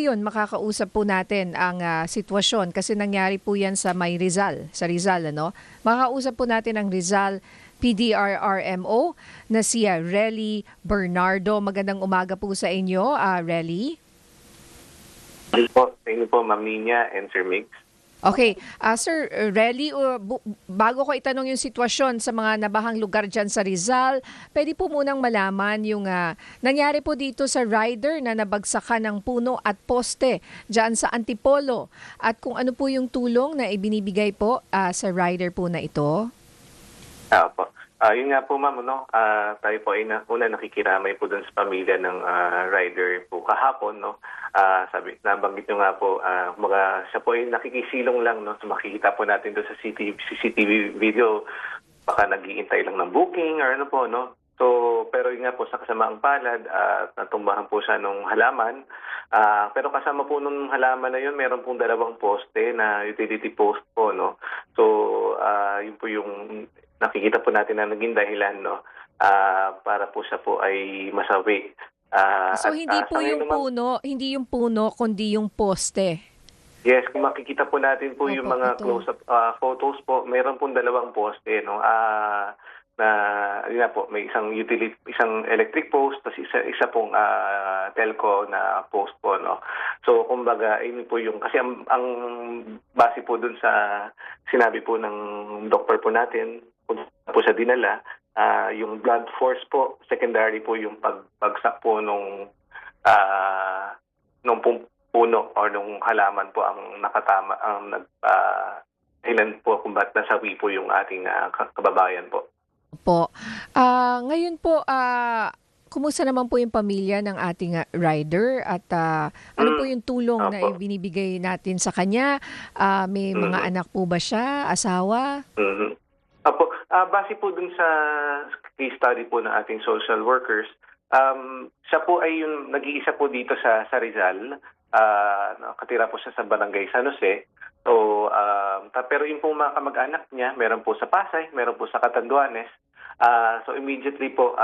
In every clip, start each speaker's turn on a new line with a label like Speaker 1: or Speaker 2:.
Speaker 1: Yun, makakausap po natin ang sitwasyon kasi nangyari po yan sa May Rizal, sa Rizal, ano? Makakausap po natin ang Rizal PDRRMO na si Relly Bernardo. Magandang umaga po sa inyo, Relly.
Speaker 2: Sa inyo po, Ma'am Nina and Sir Mix.
Speaker 1: Okay, Sir Relly, bago ko itanong yung sitwasyon sa mga nabahang lugar dyan sa Rizal, pwede po munang malaman yung nangyari po dito sa rider na nabagsakan ng puno at poste dyan sa Antipolo at kung ano po yung tulong na ibinibigay po sa rider po na ito.
Speaker 2: Po. Yun nga po, Ma'am, no? Tayo po ay una nakikiramay po dun sa pamilya ng rider po kahapon, no? Nabanggit nyo nga po, siya po ay nakikisilong lang, no? So makikita po natin doon sa CCTV video, baka nag-iintay lang ng booking or ano po, no? So, pero yun nga po, sa kasamaang palad, natumbahan po siya nung halaman. Pero kasama po nung halaman na yun, meron pong dalawang poste na utility post po, no? So, yun po yung nakikita po natin na naging dahilan, no, para po siya po ay masawi.
Speaker 1: So hindi po yung puno, hindi yung puno, kundi yung poste.
Speaker 2: Yes, kung makikita po natin po yung mga
Speaker 1: ito.
Speaker 2: close-up photos po, meron pong dalawang poste, no, na yun nga po, may isang electric post, tapos isa pong telco na post po, no. So kumbaga, yun po yung kasi ang base po dun sa sinabi po ng doktor po natin, po sa dinala, yung blood force po, secondary po yung pagbagsak po nung puno or nung halaman po ang nakatama, ang dahilan po kung ba't nasawi po yung ating kababayan po.
Speaker 1: Po. Ngayon po, kumusta naman po yung pamilya ng ating rider at ano po yung tulong na ibinibigay natin sa kanya? May mga anak po ba siya, asawa?
Speaker 2: Apo, base po dun sa case study po ng ating social workers, siya po ay yung nag-iisa po dito sa Rizal, nakatira po siya sa Barangay San Jose. So, pero yung po mga kamag-anak niya, meron po sa Pasay, meron po sa Catanduanes. So immediately po,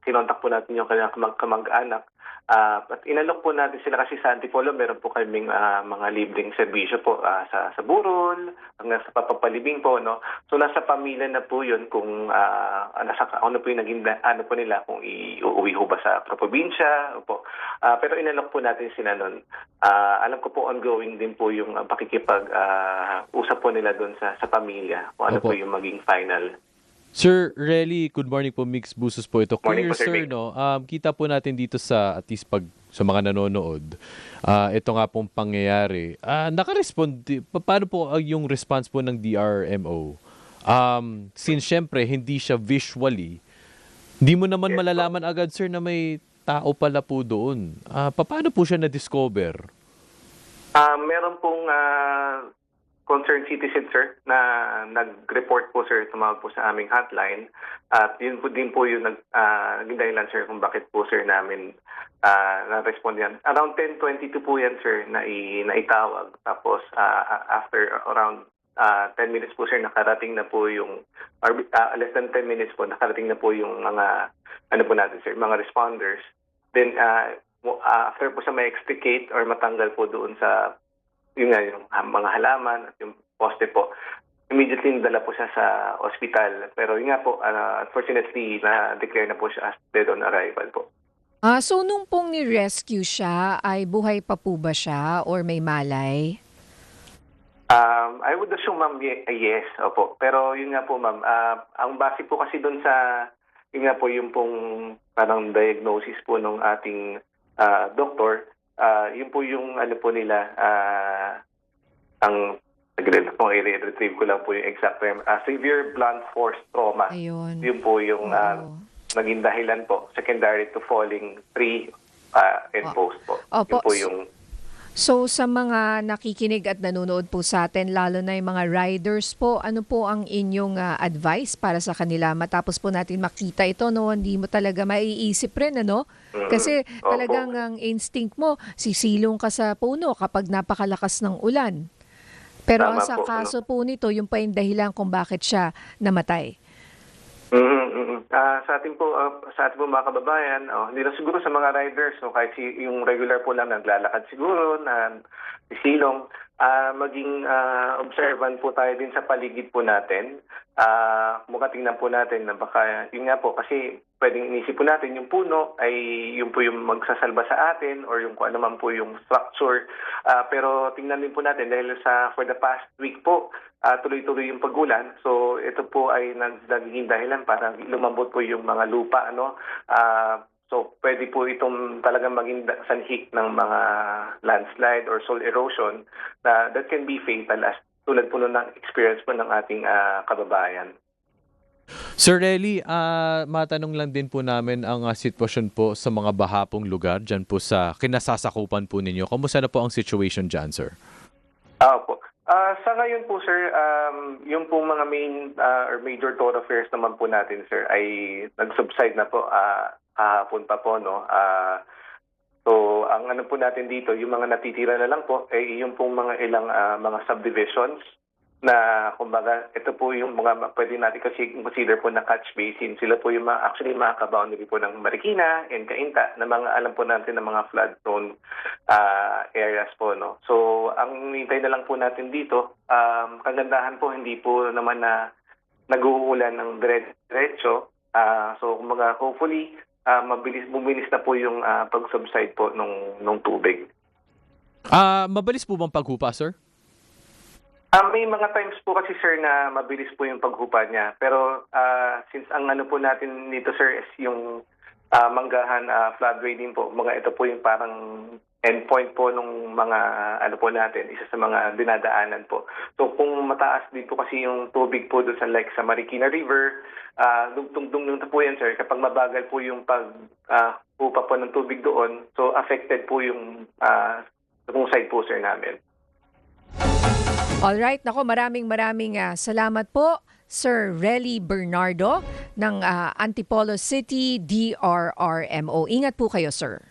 Speaker 2: kinontak po natin yung kanyang kamag-anak. At inalok po natin sila kasi sa Antipolo, meron po kaming mga libreng serbisyo po sa burol, hanggang sa papapalibing po, no? So nasa pamilya na po yun kung ano po yung naging ano po nila, kung iuwi ho ba sa probinsya po. Pero inalok po natin sila nun. Alam ko po ongoing din po yung pakikipag-usap po nila doon sa pamilya, kung ano po yung maging final.
Speaker 3: Sir Relly, good morning po, Mix Busos po ito.
Speaker 2: Morning
Speaker 3: Clear,
Speaker 2: po, Sir
Speaker 3: sir,
Speaker 2: Vic.
Speaker 3: no? Kita po natin dito sa, at least sa mga nanonood, ito nga pong pangyayari. Naka-respond, paano po yung response po ng DRMO? Since syempre, hindi siya visually, hindi mo naman malalaman agad, sir, na may tao pala po doon. Paano po siya na-discover?
Speaker 2: Meron pong concerned citizen, sir, na nag-report po, sir, tumawag po sa aming hotline. At yun po din po yung naging dahilan, sir, kung bakit po, sir, namin na-respond yan. Around 10:22 po yan, sir, na itawag. Tapos, after around 10 minutes po, sir, nakarating na po yung, or less than 10 minutes po, nakarating na po yung mga, ano po natin, sir, mga responders. Then, after po sa ma-extricate or matanggal po doon sa yung mga halaman at yung poste po, immediately nadala po siya sa ospital. Pero yun nga po, unfortunately, na-declare na po siya as dead on arrival po.
Speaker 1: So nung pong ni-rescue siya, ay buhay pa po ba siya or may malay?
Speaker 2: I would assume, ma'am, yes. Opo. Pero yun nga po, ma'am, ang base po kasi doon sa, yun nga po, yung pong parang diagnosis po ng ating doktor, yun po yung ano po nila, ang i-retrieve ko lang po yung exact term, severe blunt force trauma.
Speaker 1: Ayun.
Speaker 2: Yun po yung naging dahilan po, secondary to falling tree and post po.
Speaker 1: Opo.
Speaker 2: Yun po yung...
Speaker 1: So sa mga nakikinig at nanonood po sa atin, lalo na yung mga riders po, ano po ang inyong advice para sa kanila? Matapos po natin makita ito, no, hindi mo talaga maiisip rin, ano? Kasi talagang ang instinct mo, sisilong ka sa puno kapag napakalakas ng ulan. Pero
Speaker 2: Tama
Speaker 1: sa
Speaker 2: po,
Speaker 1: kaso po nito, yung pa yung dahilan kung bakit siya namatay.
Speaker 2: Sa ating po mga kababayan, hindi lang siguro sa mga riders, no, kahit yung regular po lang naglalakad siguro, na silong, maging observant po tayo din sa paligid po natin. Mukha tingnan po natin na baka, yun nga po, kasi pwedeng inisip po natin yung puno ay yung po yung magsasalba sa atin or yung kung ano man po yung structure. Pero tingnan din po natin dahil for the past week po, tuloy-tuloy yung pagulan. So ito po ay naging dahilan para lumambot po yung mga lupa, ano. So pwede po itong talagang maging sanhi ng mga landslide or soil erosion na that can be fatal as tulad po ng experience po ng ating kababayan.
Speaker 3: Sir Relly, matanong lang din po namin ang sitwasyon po sa mga bahapong lugar dyan po sa kinasasakupan po ninyo. Kamusta na po ang situation dyan, sir?
Speaker 2: Po. Sa ngayon po, sir, yung pong mga main or major thoroughfares naman po natin, sir, ay nag-subside na po kahapon pa po, no? So, ang ano po natin dito, yung mga natitira na lang po, ay yung pong mga ilang mga subdivisions na, kumbaga, ito po yung mga pwede natin kasi consider po na catch basin. Sila po yung actually mga kaboundary po ng Marikina and Cainta na mga alam po natin na mga flood-prone areas po, no? So, ang hintay na lang po natin dito, kagandahan po, hindi po naman na nag-uulan ng diretso. So, kumbaga, hopefully, bumilis na po yung pag-subside po nung tubig.
Speaker 3: Mabilis po bang paghupa, sir?
Speaker 2: May mga times po kasi, sir, na mabilis po yung paghupa niya. Pero since ang ano po natin dito, sir, is yung Manggahan floodway din po. Ito po yung parang endpoint po nung mga ano po natin, isa sa mga dinadaanan po. So kung mataas din po kasi yung tubig po doon sa Marikina River, dugtong po yan, sir. Kapag mabagal po yung paghupa po ng tubig doon, so affected po yung side po, sir, namin.
Speaker 1: Alright, nako, maraming salamat po, Sir Relly Bernardo ng Antipolo City DRRMO. Ingat po kayo, sir.